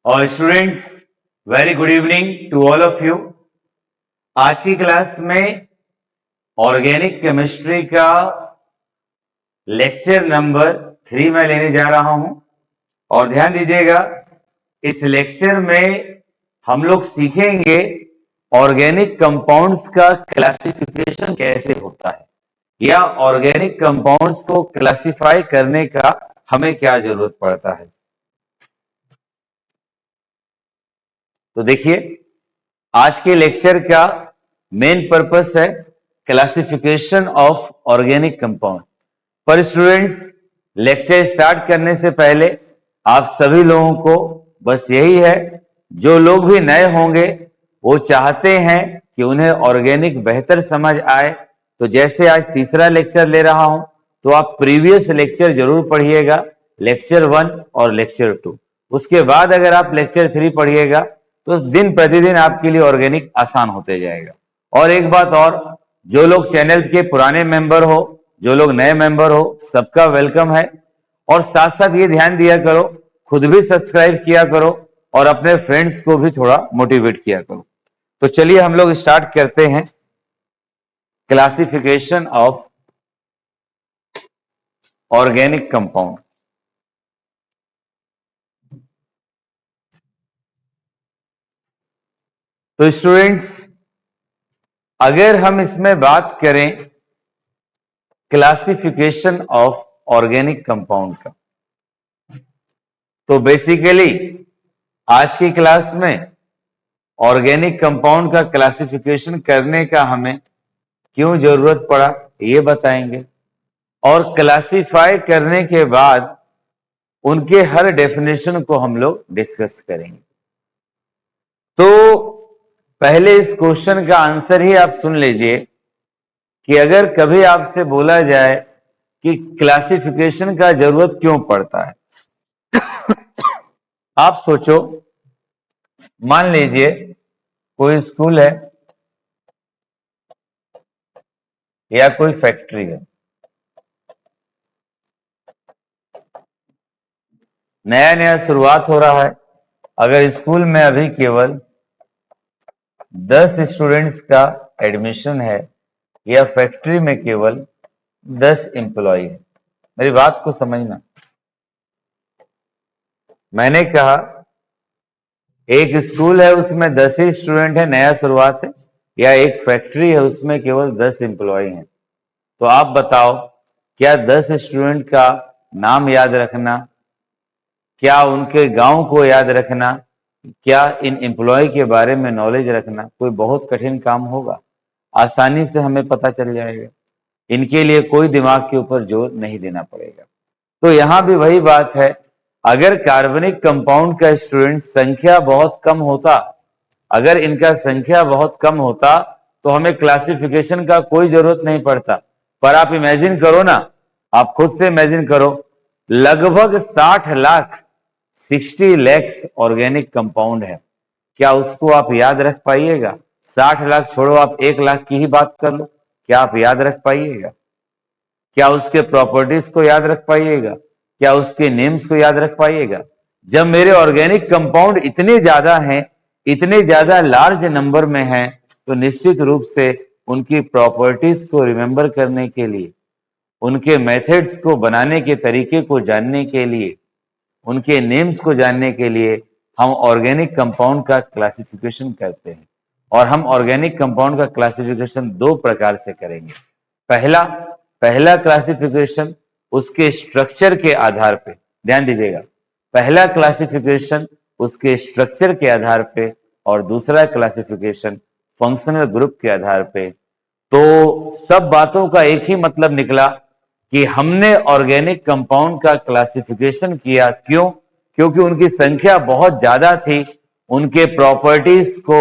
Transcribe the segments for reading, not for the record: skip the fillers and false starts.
और students, very good evening to all of you. आज की क्लास में ऑर्गेनिक केमिस्ट्री का लेक्चर नंबर 3 में लेने जा रहा हूं। और ध्यान दीजिएगा, इस लेक्चर में हम लोग सीखेंगे ऑर्गेनिक कंपाउंड्स का क्लासिफिकेशन कैसे होता है, या ऑर्गेनिक कंपाउंड्स को क्लासिफाई करने का हमें क्या जरूरत पड़ता है। तो देखिए, आज के लेक्चर का मेन पर्पस है क्लासिफिकेशन ऑफ ऑर्गेनिक कंपाउंड। पर स्टूडेंट्स, लेक्चर स्टार्ट करने से पहले आप सभी लोगों को बस यही है, जो लोग भी नए होंगे वो चाहते हैं कि उन्हें ऑर्गेनिक बेहतर समझ आए, तो जैसे आज तीसरा लेक्चर ले रहा हूं तो आप प्रीवियस लेक्चर जरूर पढ़िएगा, लेक्चर 1 और लेक्चर 2। उसके बाद अगर आप लेक्चर 3 पढ़िएगा तो दिन प्रतिदिन आपके लिए ऑर्गेनिक आसान होते जाएगा। और एक बात और, जो लोग चैनल के पुराने मेंबर हो, जो लोग नए मेंबर हो, सबका वेलकम है। और साथ साथ ये ध्यान दिया करो, खुद भी सब्सक्राइब किया करो और अपने फ्रेंड्स को भी थोड़ा मोटिवेट किया करो। तो चलिए हम लोग स्टार्ट करते हैं क्लासिफिकेशन ऑफ ऑर्गेनिक कंपाउंड। तो स्टूडेंट्स, अगर हम इसमें बात करें क्लासिफिकेशन ऑफ ऑर्गेनिक कंपाउंड का, तो बेसिकली आज की क्लास में ऑर्गेनिक कंपाउंड का क्लासिफिकेशन करने का हमें क्यों जरूरत पड़ा ये बताएंगे, और क्लासिफाई करने के बाद उनके हर डेफिनेशन को हम लोग डिस्कस करेंगे। तो पहले इस क्वेश्चन का आंसर ही आप सुन लीजिए कि अगर कभी आपसे बोला जाए कि क्लासिफिकेशन का जरूरत क्यों पड़ता है, आप सोचो, मान लीजिए कोई स्कूल है या कोई फैक्ट्री है, नया नया शुरुआत हो रहा है। अगर स्कूल में अभी केवल 10 स्टूडेंट्स का एडमिशन है या फैक्ट्री में केवल 10 एम्प्लॉय है, मेरी बात को समझना। मैंने कहा एक स्कूल है उसमें 10 ही स्टूडेंट है, नया शुरुआत है, या एक फैक्ट्री है उसमें केवल 10 एम्प्लॉय हैं। तो आप बताओ, क्या 10 स्टूडेंट का नाम याद रखना, क्या उनके गांव को याद रखना, क्या इन एम्प्लॉय के बारे में नॉलेज रखना कोई बहुत कठिन काम होगा? आसानी से हमें पता चल जाएगा। इनके लिए कोई दिमाग के ऊपर जोर नहीं देना पड़ेगा। तो यहां भी वही बात है, अगर कार्बनिक कंपाउंड का स्टूडेंट संख्या बहुत कम होता, अगर इनका संख्या बहुत कम होता तो हमें क्लासिफिकेशन का कोई जरूरत नहीं पड़ता। पर आप इमेजिन करो ना, आप खुद से इमेजिन करो, लगभग 60 लाख 60 लैक्स ऑर्गेनिक कंपाउंड है, क्या उसको आप याद रख पाइएगा? 60 लाख छोड़ो, आप 1 लाख की ही बात कर लो, क्या आप याद रख पाइएगा? क्या उसके प्रॉपर्टीज को याद रख पाइएगा? क्या उसके नेम्स को याद रख पाइएगा? जब मेरे ऑर्गेनिक कंपाउंड इतने ज्यादा हैं, इतने ज्यादा लार्ज नंबर में हैं, तो निश्चित रूप से उनकी प्रॉपर्टीज को रिमेंबर करने के लिए, उनके मेथड्स को बनाने के तरीके को जानने के लिए, उनके नेम्स को जानने के लिए हम ऑर्गेनिक कंपाउंड का क्लासिफिकेशन करते हैं। और हम ऑर्गेनिक कंपाउंड का क्लासिफिकेशन 2 प्रकार से करेंगे। पहला पहला क्लासिफिकेशन उसके स्ट्रक्चर के आधार पे, ध्यान दीजिएगा, पहला क्लासिफिकेशन उसके स्ट्रक्चर के आधार पे, और दूसरा क्लासिफिकेशन फंक्शनल ग्रुप के आधार पे। तो सब बातों का एक ही मतलब निकला कि हमने ऑर्गेनिक कंपाउंड का क्लासिफिकेशन किया। क्यों? क्योंकि उनकी संख्या बहुत ज्यादा थी, उनके प्रॉपर्टीज को,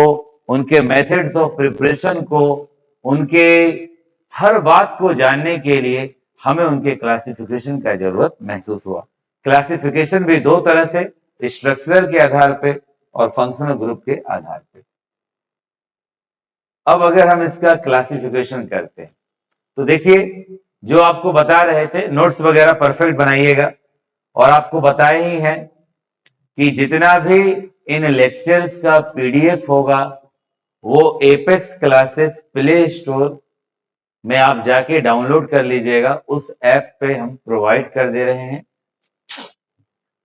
उनके मेथड्स ऑफ प्रिपरेशन को, उनके हर बात को जानने के लिए हमें उनके क्लासिफिकेशन का जरूरत महसूस हुआ। क्लासिफिकेशन भी 2 तरह से, स्ट्रक्चरल के आधार पे और फंक्शनल ग्रुप के आधार पे। अब अगर हम इसका क्लासिफिकेशन करते हैं तो देखिए, जो आपको बता रहे थे, नोट्स वगैरह परफेक्ट बनाइएगा, और आपको बताए ही हैं कि जितना भी इन लेक्चर्स का पीडीएफ होगा वो एपेक्स क्लासेस प्ले स्टोर में आप जाके डाउनलोड कर लीजिएगा। उस ऐप पे हम प्रोवाइड कर दे रहे हैं।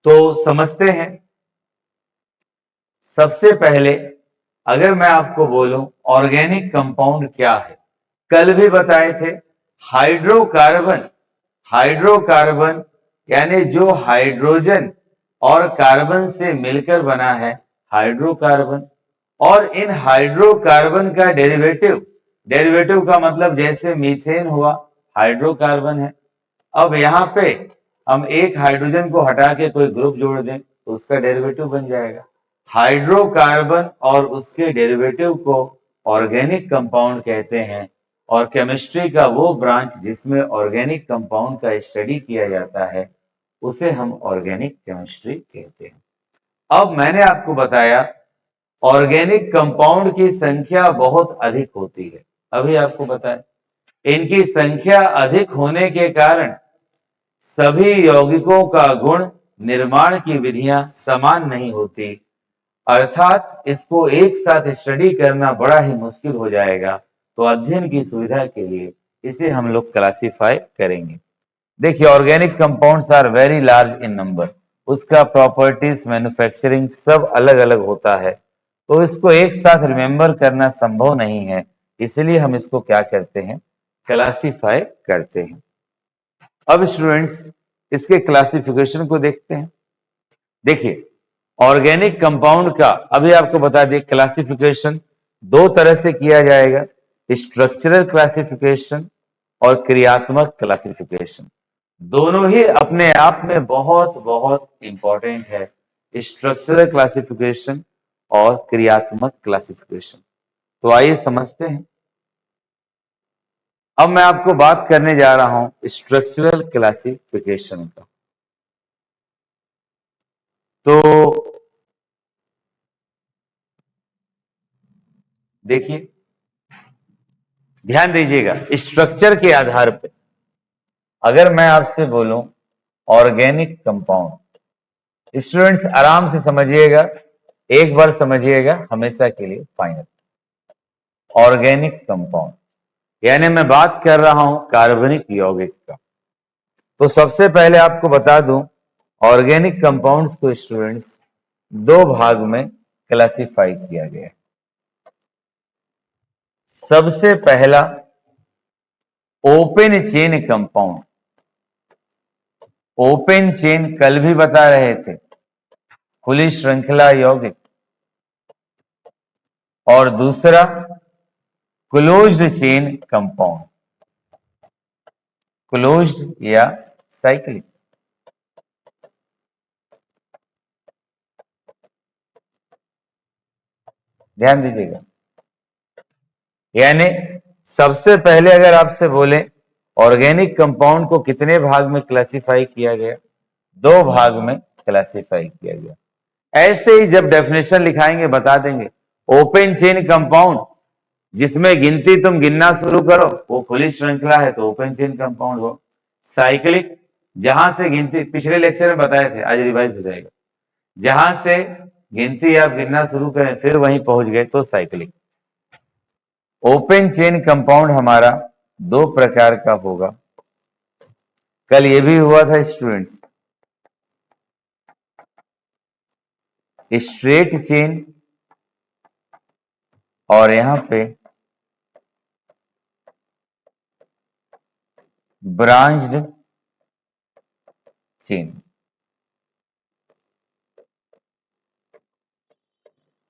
तो समझते हैं। सबसे पहले अगर मैं आपको बोलूं ऑर्गेनिक कंपाउंड क्या है, कल भी बताए थे हाइड्रोकार्बन। हाइड्रोकार्बन यानी जो हाइड्रोजन और कार्बन से मिलकर बना है हाइड्रोकार्बन। और इन हाइड्रोकार्बन का डेरिवेटिव, डेरिवेटिव का मतलब जैसे मीथेन हुआ हाइड्रोकार्बन है। अब यहाँ पे हम एक हाइड्रोजन को हटा के कोई ग्रुप जोड़ दें तो उसका डेरिवेटिव बन जाएगा। हाइड्रोकार्बन और उसके डेरिवेटिव को ऑर्गेनिक कंपाउंड कहते हैं। और केमिस्ट्री का वो ब्रांच जिसमें ऑर्गेनिक कंपाउंड का स्टडी किया जाता है उसे हम ऑर्गेनिक केमिस्ट्री कहते हैं। अब मैंने आपको बताया ऑर्गेनिक कंपाउंड की संख्या बहुत अधिक होती है। अभी आपको बताया इनकी संख्या अधिक होने के कारण सभी यौगिकों का गुण निर्माण की विधियां समान नहीं होती, अर्थात इसको एक साथ स्टडी करना बड़ा ही मुश्किल हो जाएगा। तो अध्ययन की सुविधा के लिए इसे हम लोग क्लासिफाई करेंगे। देखिए organic compounds are very large in number, उसका प्रॉपर्टीज मैन्युफैक्चरिंग सब अलग अलग होता है, तो इसको एक साथ रिमेंबर करना संभव नहीं है। इसलिए हम इसको क्या करते हैं, क्लासिफाई करते हैं। अब स्टूडेंट्स इसके क्लासिफिकेशन को देखते हैं। देखिए ऑर्गेनिक कंपाउंड का अभी आपको बता दिए क्लासिफिकेशन दो तरह से किया जाएगा, स्ट्रक्चरल क्लासिफिकेशन और क्रियात्मक क्लासिफिकेशन। दोनों ही अपने आप में बहुत बहुत इंपॉर्टेंट है, स्ट्रक्चरल क्लासिफिकेशन और क्रियात्मक क्लासिफिकेशन। तो आइए समझते हैं। अब मैं आपको बात करने जा रहा हूं स्ट्रक्चरल क्लासिफिकेशन का। तो देखिए ध्यान दीजिएगा, स्ट्रक्चर के आधार पर अगर मैं आपसे बोलूं ऑर्गेनिक कंपाउंड, स्टूडेंट्स आराम से समझिएगा, एक बार समझिएगा हमेशा के लिए फाइनल। ऑर्गेनिक कंपाउंड यानी मैं बात कर रहा हूं कार्बनिक यौगिक का। तो सबसे पहले आपको बता दूं ऑर्गेनिक कंपाउंड्स को स्टूडेंट्स दो भाग में क्लासिफाई किया गया है। सबसे पहला open chain compound. Open chain कल भी बता रहे थे, खुली श्रृंखला यौगिक। और दूसरा क्लोज्ड चेन कंपाउंड, क्लोज्ड या साइक्लिक। ध्यान दीजिएगा, यानी सबसे पहले अगर आपसे बोले ऑर्गेनिक कंपाउंड को कितने भाग में क्लासिफाई किया गया, दो भाग में क्लासिफाई किया गया। ऐसे ही जब डेफिनेशन लिखाएंगे बता देंगे। ओपन चेन कंपाउंड जिसमें गिनती तुम गिनना शुरू करो वो खुली श्रृंखला है तो ओपन चेन कंपाउंड हो। साइक्लिक जहां से गिनती, पिछले लेक्चर में बताए थे, आज रिवाइज हो जाएगा, जहां से गिनती आप गिनना शुरू करें फिर वहीं पहुंच गए तो साइक्लिक। ओपन चेन कंपाउंड हमारा दो प्रकार का होगा। कल ये भी हुआ था स्टूडेंट्स, स्ट्रेट चेन और यहां पे ब्रांच्ड चेन।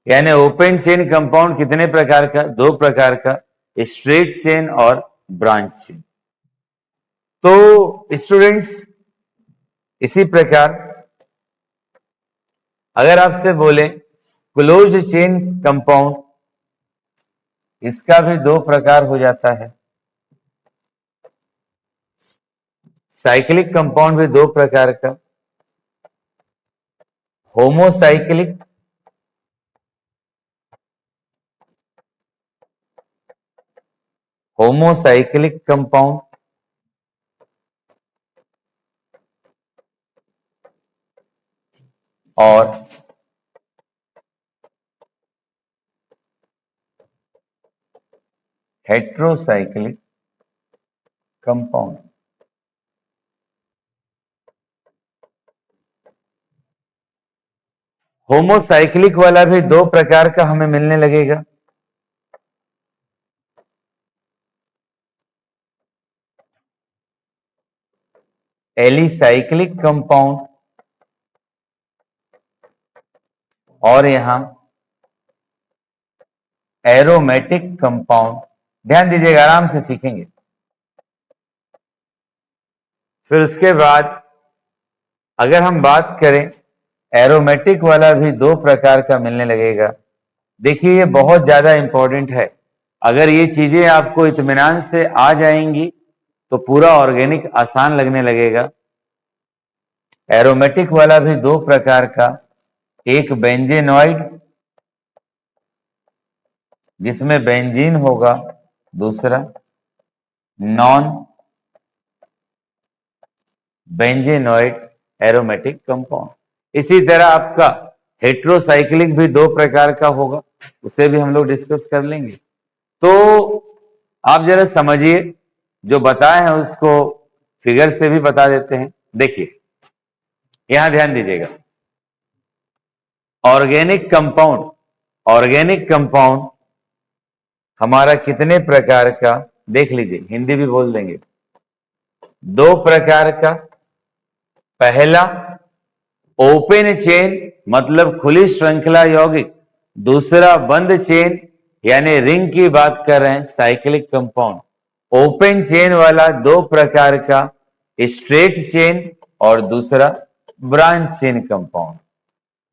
यानी ओपन चेन कंपाउंड कितने प्रकार का, दो प्रकार का, स्ट्रेट चेन और ब्रांच चेन। तो स्टूडेंट्स इसी प्रकार अगर आपसे बोले क्लोज्ड चेन कंपाउंड, इसका भी दो प्रकार हो जाता है। साइक्लिक कंपाउंड भी दो प्रकार का, होमोसाइक्लिक होमोसाइक्लिक कंपाउंड और हेट्रोसाइक्लिक कंपाउंड। होमोसाइक्लिक वाला भी दो प्रकार का हमें मिलने लगेगा। एलिसाइक्लिक कंपाउंड और यहां एरोमेटिक कंपाउंड। ध्यान दीजिएगा, आराम से सीखेंगे। फिर उसके बाद अगर हम बात करें, एरोमेटिक वाला भी दो प्रकार का मिलने लगेगा। देखिए ये बहुत ज्यादा इंपॉर्टेंट है। अगर ये चीजें आपको इत्मीनान से आ जाएंगी तो पूरा ऑर्गेनिक आसान लगने लगेगा। एरोमेटिक वाला भी दो प्रकार का, एक बेंजेनॉइड जिसमें बेंजीन होगा, दूसरा नॉन बेंजेनॉइड एरोमेटिक कंपाउंड। इसी तरह आपका हेट्रोसाइक्लिक भी दो प्रकार का होगा, उसे भी हम लोग डिस्कस कर लेंगे। तो आप जरा समझिए, जो बताए हैं उसको फिगर से भी बता देते हैं। देखिए यहां ध्यान दीजिएगा, ऑर्गेनिक कंपाउंड, ऑर्गेनिक कंपाउंड हमारा कितने प्रकार का, देख लीजिए, हिंदी भी बोल देंगे, दो प्रकार का। पहला ओपन चेन मतलब खुली श्रृंखला यौगिक, दूसरा बंद चेन यानी रिंग की बात कर रहे हैं, साइक्लिक कंपाउंड। ओपन चेन वाला दो प्रकार का, स्ट्रेट चेन और दूसरा ब्रांच चेन कंपाउंड।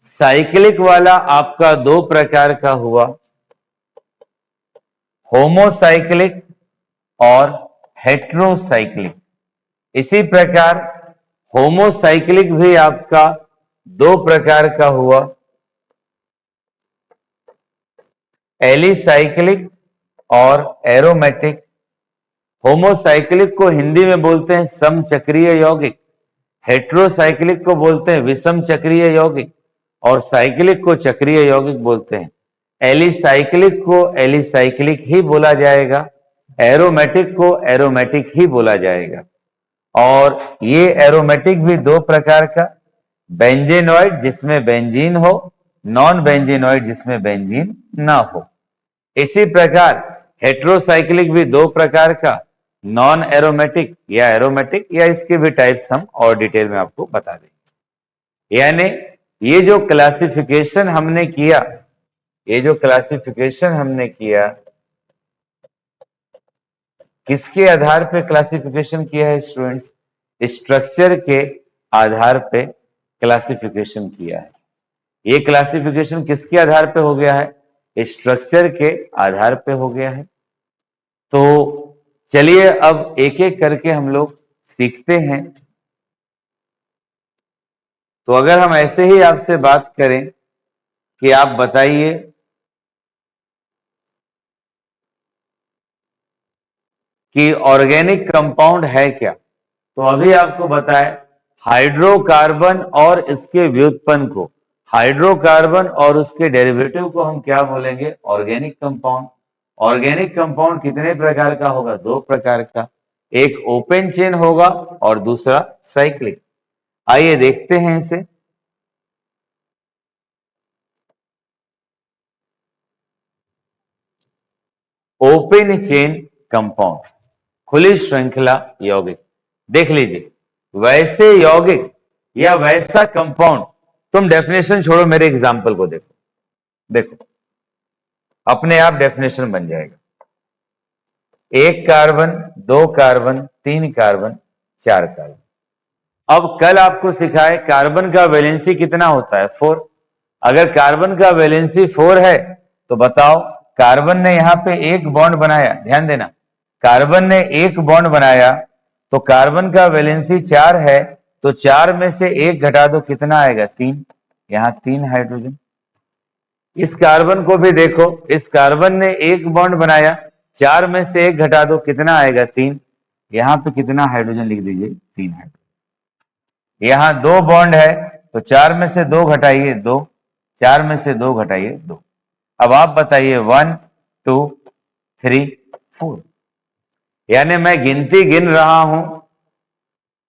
साइक्लिक वाला आपका दो प्रकार का हुआ, होमोसाइक्लिक और हेट्रोसाइक्लिक। इसी प्रकार होमोसाइक्लिक भी आपका दो प्रकार का हुआ, एलिसाइक्लिक और एरोमेटिक। होमोसाइक्लिक को हिंदी में बोलते हैं समचक्रीय यौगिक, हेट्रोसाइक्लिक को बोलते हैं विषम चक्रीय यौगिक, और साइक्लिक को चक्रीय यौगिक बोलते हैं। एलिसाइक्लिक को एलिसाइक्लिक ही बोला जाएगा, एरोमेटिक को एरोमेटिक ही बोला जाएगा। और ये एरोमेटिक भी दो प्रकार का, बेंजेनॉइड जिसमें बेंजीन हो, नॉन बेंजेनॉइड जिसमें बेंजीन ना हो। इसी प्रकार हेट्रोसाइक्लिक भी दो प्रकार का, नॉन एरोमेटिक या एरोमेटिक, या इसके भी टाइप्स हम और डिटेल में आपको बता देंगे। यानी ये जो क्लासिफिकेशन हमने किया, ये जो क्लासिफिकेशन हमने किया, किसके आधार पे क्लासिफिकेशन किया है स्टूडेंट्स? स्ट्रक्चर के आधार पे क्लासिफिकेशन किया है। ये क्लासिफिकेशन किसके आधार पे हो गया है? स्ट्रक्चर के आधार पे हो गया है। तो चलिए अब एक एक करके हम लोग सीखते हैं। तो अगर हम ऐसे ही आपसे बात करें कि आप बताइए कि ऑर्गेनिक कंपाउंड है क्या, तो अभी आपको बताएं, हाइड्रोकार्बन और इसके व्युत्पन्न को, हाइड्रोकार्बन और उसके डेरिवेटिव को हम क्या बोलेंगे? Organic compound. ऑर्गेनिक कंपाउंड कितने प्रकार का होगा? दो प्रकार का, एक ओपन चेन होगा और दूसरा साइक्लिक। आइए देखते हैं इसे। ओपन चेन कंपाउंड, खुली श्रृंखला यौगिक। देख लीजिए, वैसे यौगिक या वैसा कंपाउंड, तुम डेफिनेशन छोड़ो, मेरे एग्जाम्पल को देखो। देखो अपने आप डेफिनेशन बन जाएगा। एक कार्बन, दो कार्बन, तीन कार्बन, चार कार्बन। अब कल आपको सिखाए कार्बन का वैलेंसी कितना होता है? 4। अगर कार्बन का वैलेंसी 4 है तो बताओ, कार्बन ने यहां पे एक बॉन्ड बनाया, ध्यान देना, कार्बन ने एक बॉन्ड बनाया, तो कार्बन का वैलेंसी 4 है, तो 4 में से एक घटा दो, कितना आएगा? 3। यहां 3 हाइड्रोजन। इस कार्बन को भी देखो, इस कार्बन ने एक बॉन्ड बनाया, 4 में से एक घटा दो, कितना आएगा? 3। यहां पे कितना हाइड्रोजन लिख दीजिए? 3 हाइड्रोजन। यहां दो बॉन्ड है, तो 4 में से 2 घटाइए 2, 4 में से 2 घटाइए 2। अब आप बताइए 1 2 3 4, यानी मैं गिनती गिन रहा हूं,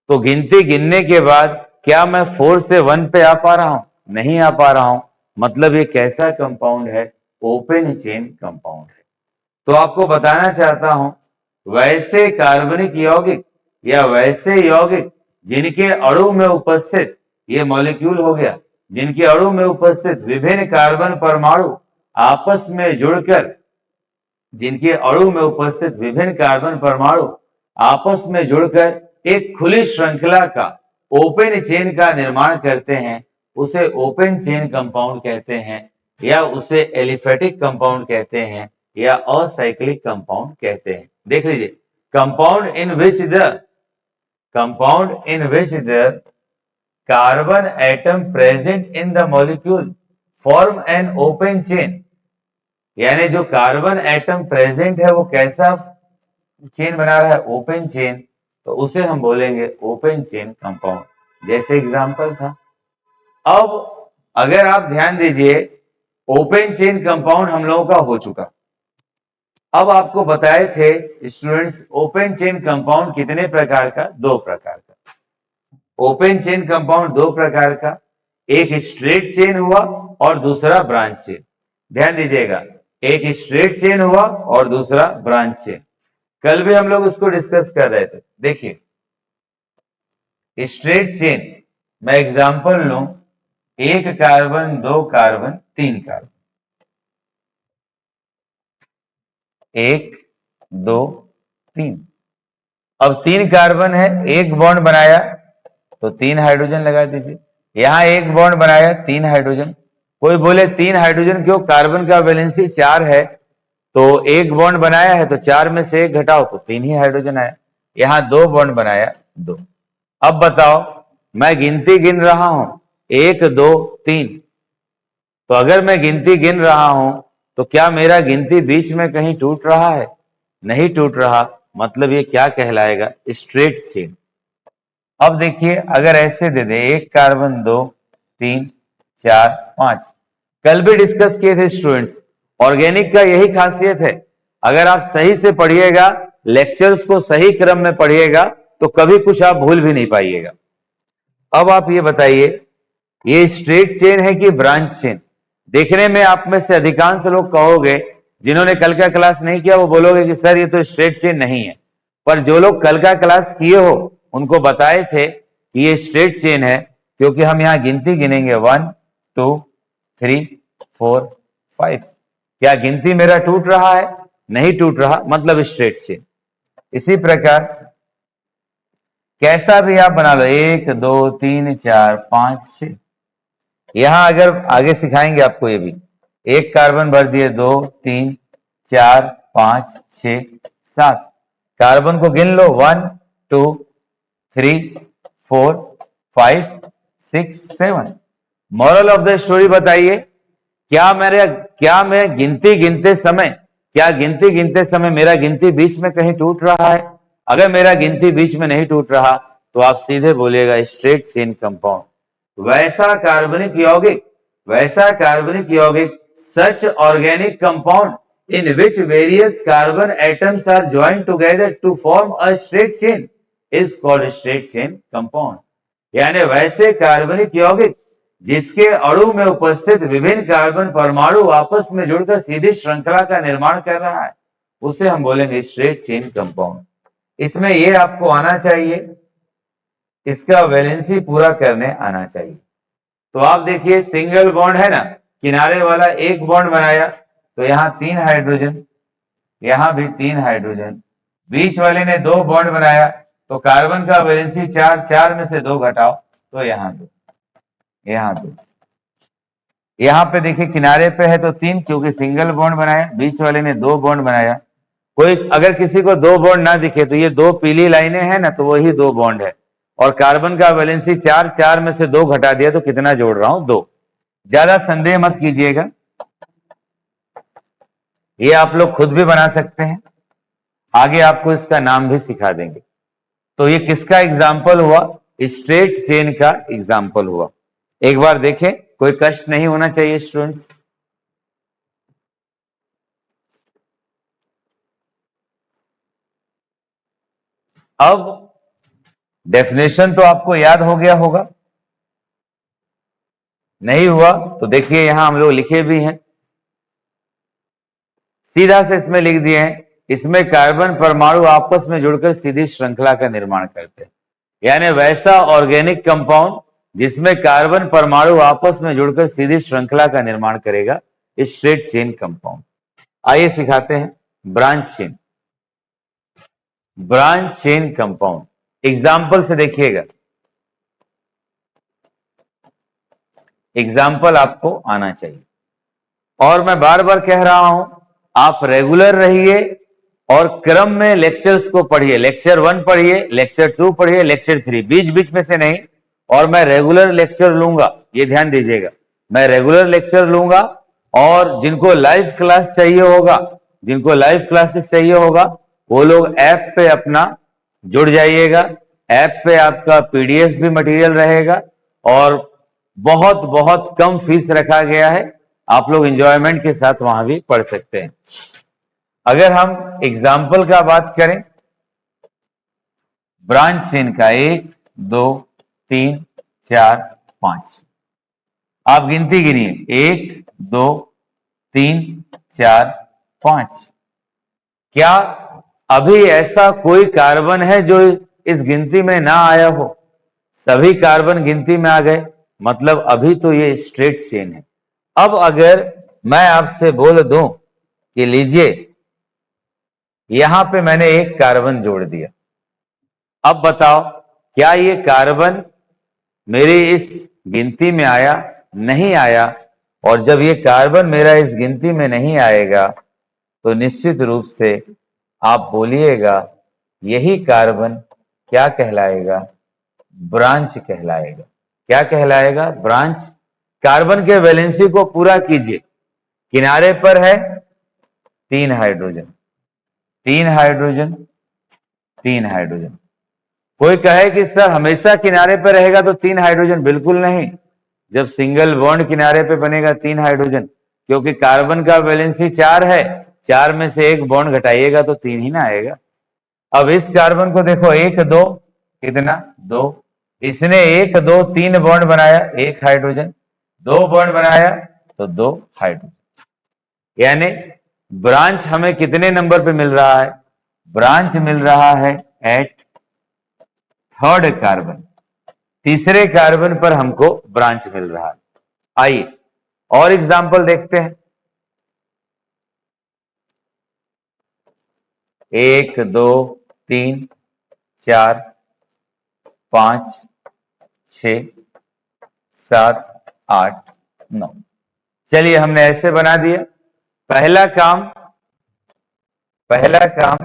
तो गिनती गिनने के बाद क्या मैं 4 से 1 पे आ पा रहा हूं? नहीं आ पा रहा हूं। मतलब ये कैसा कंपाउंड है? ओपन चेन कंपाउंड है। तो आपको बताना चाहता हूं, वैसे कार्बनिक यौगिक या वैसे यौगिक जिनके अणु में उपस्थित, ये मॉलिक्यूल हो गया, जिनके अणु में उपस्थित विभिन्न कार्बन परमाणु आपस में जुड़कर, जिनके अणु में उपस्थित विभिन्न कार्बन परमाणु आपस में जुड़कर एक खुली श्रृंखला का, ओपन चेन का निर्माण करते हैं, उसे ओपन चेन कंपाउंड कहते हैं, या उसे एलिफेटिक कंपाउंड कहते हैं, या असाइक्लिक कंपाउंड कहते हैं। देख लीजिए, compound in which the carbon atom present in the molecule form an open chain, यानी जो कार्बन एटम प्रेजेंट है वो कैसा चेन बना रहा है? Open chain. तो उसे हम बोलेंगे ओपन चेन कंपाउंड, जैसे एग्जांपल था। अब अगर आप ध्यान दीजिए, ओपन चेन कंपाउंड हम लोगों का हो चुका। अब आपको बताए थे स्टूडेंट्स, ओपन चेन कंपाउंड कितने प्रकार का? 2 प्रकार का। ओपन चेन कंपाउंड 2 प्रकार का, एक स्ट्रेट चेन हुआ और दूसरा ब्रांच चेन। ध्यान दीजिएगा, एक स्ट्रेट चेन हुआ और दूसरा ब्रांच चेन। कल भी हम लोग उसको डिस्कस कर रहे थे। देखिए, स्ट्रेट चेन, मैं एग्जांपल लूं, 1 कार्बन 2 कार्बन 3 कार्बन, 1 2 3। अब 3 कार्बन है, एक बॉन्ड बनाया तो 3 हाइड्रोजन लगा दीजिए। यहां एक बॉन्ड बनाया 3 हाइड्रोजन। कोई बोले 3 हाइड्रोजन क्यों? कार्बन का वैलेंसी 4 है, तो एक बॉन्ड बनाया है तो 4 में से 1 घटाओ तो 3 ही हाइड्रोजन आया। यहां 2 बॉन्ड बनाया 2। अब बताओ, मैं गिनती गिन रहा हूं 1 2 3, तो अगर मैं गिनती गिन रहा हूं तो क्या मेरा गिनती बीच में कहीं टूट रहा है? नहीं टूट रहा। मतलब ये क्या कहलाएगा? Straight chain. अब देखिए, अगर ऐसे दे दे 1 कार्बन 2 3 4 5, कल भी डिस्कस किए थे स्टूडेंट्स, ऑर्गेनिक का यही खासियत है, अगर आप सही से पढ़िएगा, लेक्चर्स को सही क्रम में पढ़िएगा, तो कभी कुछ आप भूल भी नहीं पाइएगा। अब आप ये बताइए, ये स्ट्रेट चेन है कि ब्रांच चेन? देखने में आप में से अधिकांश लोग कहोगे, जिन्होंने कल का क्लास नहीं किया वो बोलोगे कि सर ये तो स्ट्रेट चेन नहीं है। पर जो लोग कल का क्लास किए हो उनको बताए थे कि ये स्ट्रेट चेन है, क्योंकि हम यहां गिनती गिनेंगे 1 2 3 4 5। क्या गिनती मेरा टूट रहा है? नहीं टूट रहा, मतलब स्ट्रेट चेन। इसी प्रकार कैसा भी आप बना लो, 1 2 3 4 5 6। यहां अगर आगे सिखाएंगे आपको, ये भी 1 कार्बन भर दिए 2 3 4 5 6 7, कार्बन को गिन लो 1 2 3 4 5 6 7। मॉरल ऑफ द स्टोरी बताइए, क्या मैं गिनती गिनते समय मेरा गिनती बीच में कहीं टूट रहा है? अगर मेरा गिनती बीच में नहीं टूट रहा तो आप सीधे बोलिएगा स्ट्रेट चेन कंपाउंड। वैसा कार्बनिक यौगिक such organic compound in which various carbon atoms are joined together to form a straight chain is called straight chain compound। यानी वैसे कार्बनिक यौगिक जिसके अणु में उपस्थित विभिन्न कार्बन परमाणु आपस में जुड़कर सीधी श्रृंखला का निर्माण कर रहा है, उसे हम बोलेंगे स्ट्रेट चेन कंपाउंड। इसमें यह आपको आना चाहिए, इसका वैलेंसी पूरा करने आना चाहिए। तो आप देखिए, सिंगल बॉन्ड है ना, किनारे वाला एक बॉन्ड बनाया तो यहां 3 हाइड्रोजन, यहां भी 3 हाइड्रोजन, बीच वाले ने 2 बॉन्ड बनाया तो कार्बन का वैलेंसी 4, 4 में से 2 घटाओ तो यहां 2, यहां 2। यहां पे देखिए किनारे पे है तो 3, क्योंकि सिंगल बॉन्ड बनाया, बीच वाले ने 2 बॉन्ड बनाया। कोई अगर किसी को 2 बॉन्ड ना दिखे तो ये 2 पीली लाइनें हैं ना, तो वही 2 बॉन्ड है। और कार्बन का वैलेंसी 4, 4 में से 2 घटा दिया तो कितना जोड़ रहा हूं? 2। ज्यादा संदेह मत कीजिएगा, ये आप लोग खुद भी बना सकते हैं, आगे आपको इसका नाम भी सिखा देंगे। तो ये किसका एग्जाम्पल हुआ? स्ट्रेट चेन का एग्जाम्पल हुआ। एक बार देखें, कोई कष्ट नहीं होना चाहिए स्टूडेंट्स। अब डेफिनेशन तो आपको याद हो गया होगा, नहीं हुआ तो देखिए यहां हम लोग लिखे भी हैं, सीधा से इसमें लिख दिए हैं, इसमें कार्बन परमाणु आपस में जुड़कर सीधी श्रृंखला का निर्माण करते हैं, यानी वैसा ऑर्गेनिक कंपाउंड जिसमें कार्बन परमाणु आपस में जुड़कर सीधी श्रृंखला का निर्माण करेगा, स्ट्रेट चेन कंपाउंड। आइए सिखाते हैं branch chain. Branch chain compound example से देखिएगा, एग्जाम्पल आपको आना चाहिए। और मैं बार बार कह रहा हूं, आप रेगुलर रहिए और क्रम में लेक्चर्स को पढ़िए, लेक्चर 1 पढ़िए, लेक्चर 2 पढ़िए, लेक्चर 3, बीच बीच में से नहीं। और मैं रेगुलर लेक्चर लूंगा, ये ध्यान दीजिएगा, मैं रेगुलर लेक्चर लूंगा। और जिनको लाइव क्लास चाहिए होगा, जिनको लाइव क्लासेस चाहिए होगा, वो लोग ऐप पे अपना जुड़ जाइएगा। ऐप पे आपका पीडीएफ भी मटेरियल रहेगा और बहुत बहुत कम फीस रखा गया है, आप लोग एंजॉयमेंट के साथ वहां भी पढ़ सकते हैं। अगर हम एग्जाम्पल का बात करें ब्रांच चेन का, 1 2 3 4 5, आप गिनती गिनिए, 1 2 3 4 5। क्या अभी ऐसा कोई कार्बन है जो इस गिनती में ना आया हो? सभी कार्बन गिनती में आ गए, मतलब अभी तो ये स्ट्रेट चेन है। अब अगर मैं आपसे बोल दूं कि लीजिए यहां पे मैंने एक कार्बन जोड़ दिया, अब बताओ क्या ये कार्बन मेरी इस गिनती में आया? नहीं आया। और जब ये कार्बन मेरा इस गिनती में नहीं आएगा तो निश्चित रूप से आप बोलिएगा यही कार्बन क्या कहलाएगा? ब्रांच कहलाएगा। क्या कहलाएगा? ब्रांच। कार्बन के वैलेंसी को पूरा कीजिए, किनारे पर है 3 हाइड्रोजन, 3 हाइड्रोजन, 3 हाइड्रोजन। कोई कहे कि सर हमेशा किनारे पर रहेगा तो 3 हाइड्रोजन, बिल्कुल नहीं। जब सिंगल बॉन्ड किनारे पे बनेगा 3 हाइड्रोजन, क्योंकि कार्बन का वैलेंसी 4 है, 4 में से एक बॉन्ड घटाइएगा तो 3 ही ना आएगा। अब इस कार्बन को देखो, 1 2 कितना 2, इसने 1 2 3 बॉन्ड बनाया, 1 हाइड्रोजन, 2 बॉन्ड बनाया तो 2 हाइड्रोजन। यानी ब्रांच हमें कितने नंबर पे मिल रहा है? ब्रांच मिल रहा है एट 3rd कार्बन, तीसरे कार्बन पर हमको ब्रांच मिल रहा है। आइए और एग्जाम्पल देखते हैं। 1 2 3 4 5 6 7 8 9। चलिए हमने ऐसे बना दिया। पहला काम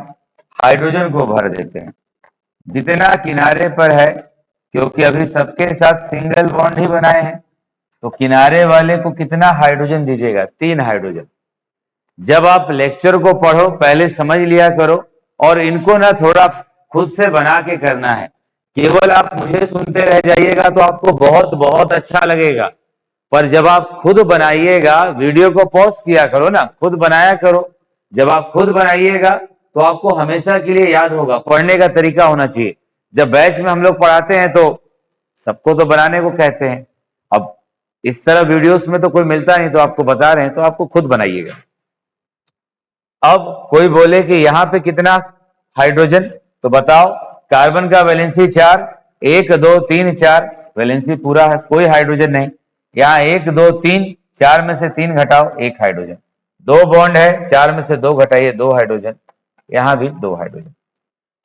हाइड्रोजन को भर देते हैं जितना किनारे पर है, क्योंकि अभी सबके साथ सिंगल बॉन्ड ही बनाए हैं, तो किनारे वाले को कितना हाइड्रोजन दीजिएगा? 3 हाइड्रोजन। जब आप लेक्चर को पढ़ो पहले समझ लिया करो और इनको ना थोड़ा खुद से बना के करना है। केवल आप मुझे सुनते रह जाइएगा तो आपको बहुत बहुत अच्छा लगेगा, पर जब आप खुद बनाइएगा, वीडियो को पॉज किया करो ना, खुद बनाया करो। जब आप खुद बनाइएगा तो आपको हमेशा के लिए याद होगा। पढ़ने का तरीका होना चाहिए। जब बैच में हम लोग पढ़ाते हैं तो सबको तो बनाने को कहते हैं, अब इस तरह वीडियोस में तो कोई मिलता नहीं, तो आपको बता रहे हैं तो आपको खुद बनाइएगा। अब कोई बोले कि यहां पे कितना हाइड्रोजन, तो बताओ कार्बन का वैलेंसी 4, 1 2 3 4, वैलेंसी पूरा है, कोई हाइड्रोजन नहीं। यहाँ 1 2 3, 4 में से 3 घटाओ 1 हाइड्रोजन, 2 बॉन्ड है, 4 में से 2 घटाइए 2 हाइड्रोजन, यहां भी 2 हाइड्रोजन।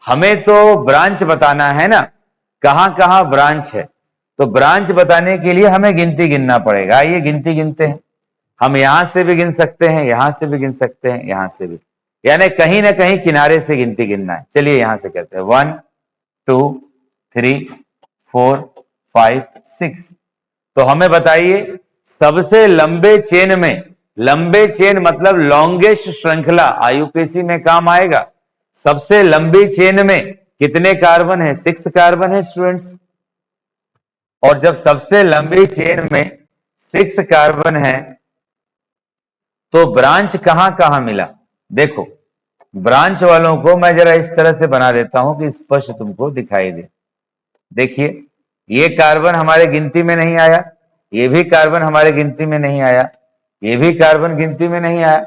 हमें तो ब्रांच बताना है ना, कहां कहां ब्रांच है, तो ब्रांच बताने के लिए हमें गिनती गिनना पड़ेगा। आइए गिनती गिनते हैं। हम यहां से भी गिन सकते हैं, यहां से भी गिन सकते हैं, यहां से भी, यानी कहीं ना कहीं किनारे से गिनती गिनना है। चलिए यहां से कहते हैं 1 2 3 4 5 6। तो हमें बताइए सबसे लंबे चेन में, लंबे चेन मतलब लॉन्गेस्ट श्रृंखला, आईयूपीएसी में काम आएगा। सबसे लंबी चेन में कितने कार्बन है? 6 कार्बन है स्टूडेंट्स। और जब सबसे लंबी चेन में 6 कार्बन है तो ब्रांच कहां कहां मिला? देखो, ब्रांच वालों को मैं जरा इस तरह से बना देता हूं कि स्पष्ट तुमको दिखाई दे। देखिए, ये कार्बन हमारे गिनती में नहीं आया, ये भी कार्बन हमारे गिनती में नहीं आया, ये भी कार्बन गिनती में नहीं आया।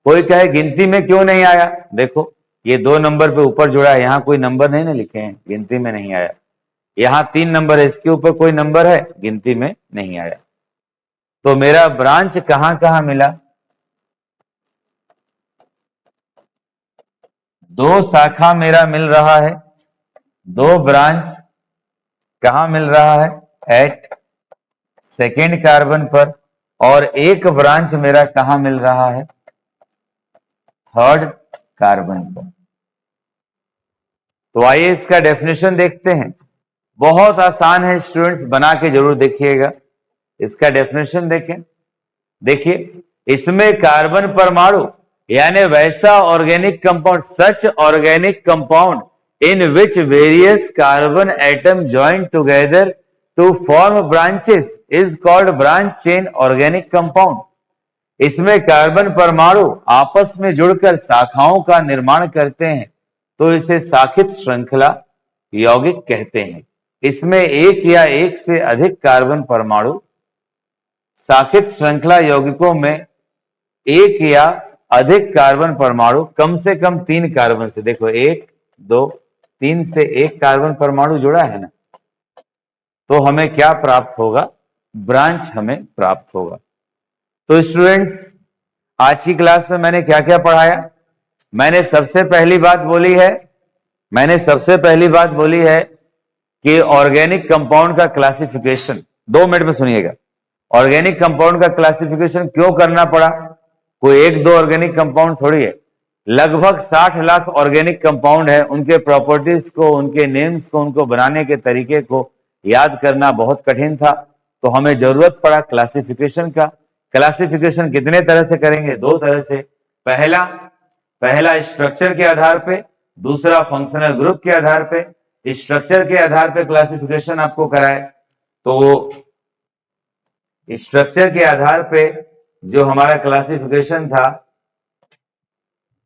कोई कहे गिनती में क्यों नहीं आया? देखो, ये 2 नंबर पे ऊपर जुड़ा है, यहां कोई नंबर नहीं ना लिखे हैं, गिनती में नहीं आया। यहां 3 नंबर है, इसके ऊपर कोई नंबर है, गिनती में नहीं आया। तो मेरा ब्रांच कहां कहां मिला? 2 शाखा मेरा मिल रहा है, 2 ब्रांच कहां मिल रहा है? एट सेकेंड कार्बन पर। और एक ब्रांच मेरा कहां मिल रहा है? थर्ड कार्बन पर। तो आइए इसका डेफिनेशन देखते हैं। बहुत आसान है स्टूडेंट्स, बना के जरूर देखिएगा। इसका डेफिनेशन देखें। देखिए, इसमें कार्बन परमाणु यानी वैसा organic compound, such organic compound in which various carbon atoms join together to form branches is called branch chain organic compound। इसमें कार्बन परमाणु आपस में जुड़कर शाखाओं का निर्माण करते हैं तो इसे शाखित श्रृंखला यौगिक कहते हैं। इसमें एक या एक से अधिक कार्बन परमाणु शाखित श्रृंखला यौगिकों में एक या अधिक कार्बन परमाणु कम से कम 3 कार्बन से, देखो 1 2 3 से 1 कार्बन परमाणु जुड़ा है ना, तो हमें क्या प्राप्त होगा? ब्रांच हमें प्राप्त होगा। तो स्टूडेंट्स, आज की क्लास में मैंने क्या क्या पढ़ाया? मैंने सबसे पहली बात बोली है कि ऑर्गेनिक कंपाउंड का क्लासिफिकेशन, 2 मिनट में सुनिएगा। ऑर्गेनिक कंपाउंड का क्लासिफिकेशन क्यों करना पड़ा? कोई 1-2 ऑर्गेनिक कंपाउंड थोड़ी है, लगभग 60 लाख ऑर्गेनिक कंपाउंड है। उनके प्रॉपर्टीज को, उनके नेम्स को, उनको बनाने के तरीके को याद करना बहुत कठिन था, तो हमें जरूरत पड़ा क्लासिफिकेशन का। क्लासिफिकेशन कितने तरह से करेंगे? 2 तरह से। पहला स्ट्रक्चर के आधार पे, दूसरा फंक्शनल ग्रुप के आधार पे। स्ट्रक्चर के आधार पे क्लासिफिकेशन आपको कराए तो स्ट्रक्चर के आधार पे जो हमारा क्लासिफिकेशन था,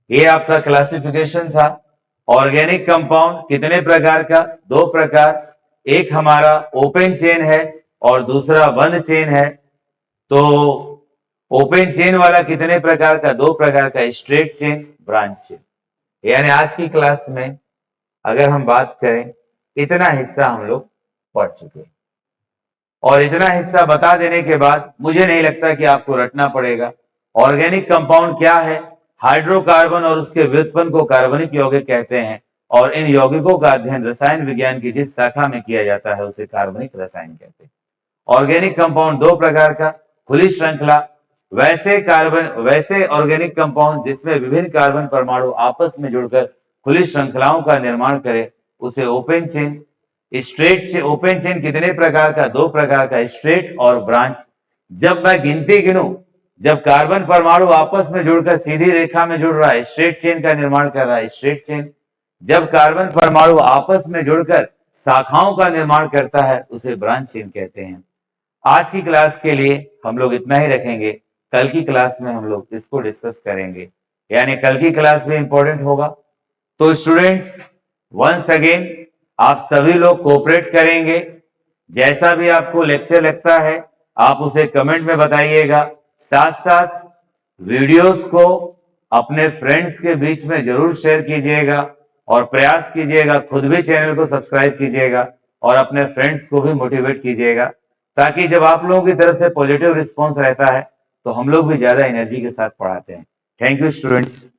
ये आपका क्लासिफिकेशन था। ऑर्गेनिक कंपाउंड कितने प्रकार का? 2 प्रकार। एक हमारा ओपन चेन है और दूसरा बंद चेन है। तो ओपन चेन वाला कितने प्रकार का? 2 प्रकार का, स्ट्रेट चेन, ब्रांच चेन। यानी आज की क्लास में अगर हम बात करें, इतना हिस्सा हम लोग पढ़ चुके हैं। और इतना हिस्सा बता देने के बाद मुझे नहीं लगता कि आपको रटना पड़ेगा। ऑर्गेनिक कंपाउंड क्या है? हाइड्रोकार्बन और उसके व्युत्पन्न को कार्बनिक यौगिक कहते हैं। और इन यौगिकों का अध्ययन रसायन विज्ञान की जिस शाखा में किया जाता है उसे कार्बनिक रसायन कहते हैं। ऑर्गेनिक कंपाउंड 2 प्रकार का, खुली श्रृंखला, वैसे ऑर्गेनिक कंपाउंड जिसमें विभिन्न कार्बन परमाणु आपस में जुड़कर खुली श्रृंखलाओं का निर्माण करे उसे ओपन चेन। स्ट्रेट से ओपन चेन कितने प्रकार का? 2 प्रकार का, स्ट्रेट और ब्रांच। जब मैं गिनती गिनूं, जब कार्बन परमाणु आपस में जुड़कर सीधी रेखा में जुड़ रहा है, स्ट्रेट चेन का निर्माण कर रहा है, स्ट्रेट चेन। जब कार्बन परमाणु आपस में जुड़कर शाखाओं का निर्माण करता है उसे ब्रांच चेन कहते हैं। आज की क्लास के लिए हम लोग इतना ही रखेंगे। कल की क्लास में हम लोग इसको डिस्कस करेंगे, यानी कल की क्लास भी इंपॉर्टेंट होगा। तो स्टूडेंट्स, वंस अगेन आप सभी लोग कोऑपरेट करेंगे। जैसा भी आपको लेक्चर लगता है आप उसे कमेंट में बताइएगा। साथ साथ वीडियोस को अपने फ्रेंड्स के बीच में जरूर शेयर कीजिएगा और प्रयास कीजिएगा खुद भी चैनल को सब्सक्राइब कीजिएगा और अपने फ्रेंड्स को भी मोटिवेट कीजिएगा, ताकि जब आप लोगों की तरफ से पॉजिटिव रिस्पॉन्स रहता है तो हम लोग भी ज्यादा एनर्जी के साथ पढ़ाते हैं। Thank you students.